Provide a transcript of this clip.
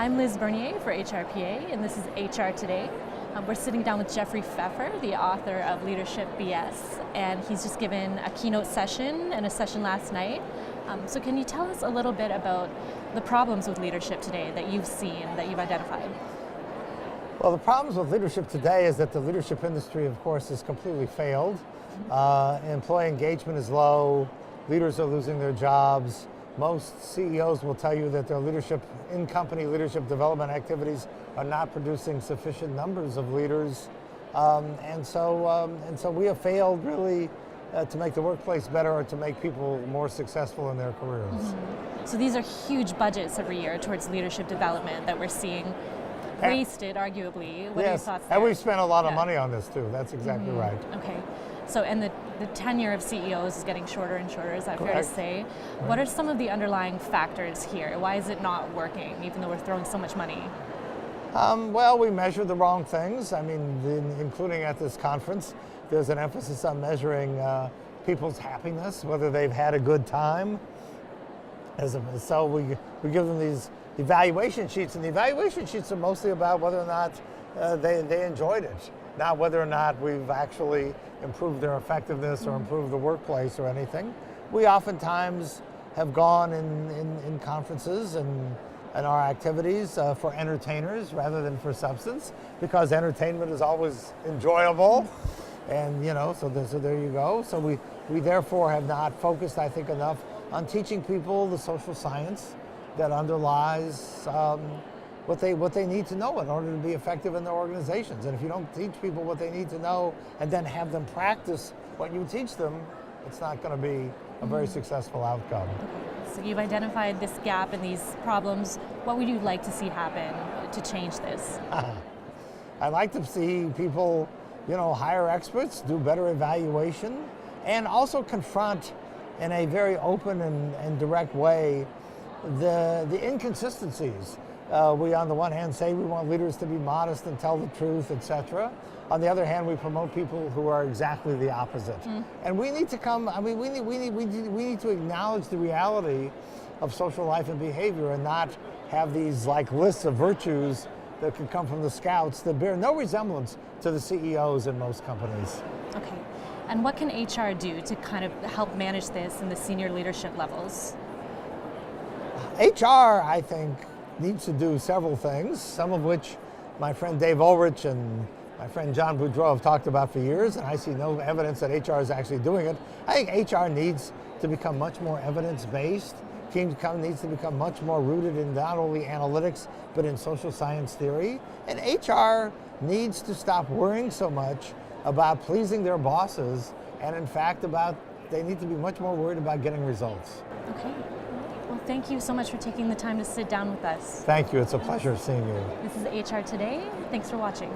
I'm Liz Bernier for HRPA, and this is HR Today. We're sitting down with Jeffrey Pfeffer, the author of Leadership BS, and he's just given a keynote session and a session last night. So can you tell us a little bit about the problems with leadership today that you've seen, that you've identified? Well, the problems with leadership today is that the leadership industry, of course, has completely failed. Employee engagement is low, leaders are losing their jobs. Most CEOs will tell you that their in-company leadership development activities are not producing sufficient numbers of leaders. And so we have failed really to make the workplace better or to make people more successful in their careers. Mm-hmm. So these are huge budgets every year towards leadership development that we're seeing wasted, arguably. What are your thoughts there? And we've spent a lot of money on this too. That's exactly right. Okay. So, and the tenure of CEOs is getting shorter and shorter, is that fair to say? Right. What are some of the underlying factors here? Why is it not working, even though we're throwing so much money? Well, we measure the wrong things. I mean, including at this conference, there's an emphasis on measuring people's happiness, whether they've had a good time. So we give them these evaluation sheets, and the evaluation sheets are mostly about whether or not they enjoyed it, not whether or not we've actually improved their effectiveness or improved the workplace or anything. We oftentimes have gone in conferences and our activities for entertainers rather than for substance, because entertainment is always enjoyable. And so there you go. So we therefore have not focused, I think, enough on teaching people the social science that underlies what they need to know in order to be effective in their organizations. And if you don't teach people what they need to know and then have them practice what you teach them, it's not going to be a very successful outcome. Okay. So you've identified this gap and these problems. What would you like to see happen to change this? I'd like to see people, hire experts, do better evaluation, and also confront in a very open and direct way the inconsistencies. We, on the one hand, say we want leaders to be modest and tell the truth, etc. On the other hand, we promote people who are exactly the opposite. And we need to we need to acknowledge the reality of social life and behavior, and not have these lists of virtues that can come from the scouts that bear no resemblance to the CEOs in most companies. Okay. And what can HR do to kind of help manage this in the senior leadership levels? HR, I think, needs to do several things, some of which my friend Dave Ulrich and my friend John Boudreau have talked about for years, and I see no evidence that HR is actually doing it. I think HR needs to become much more evidence-based. Needs to become much more rooted in not only analytics, but in social science theory. And HR needs to stop worrying so much about pleasing their bosses, and in fact they need to be much more worried about getting results. Okay. Well, thank you so much for taking the time to sit down with us. Thank you. It's a pleasure seeing you. This is HR Today. Thanks for watching.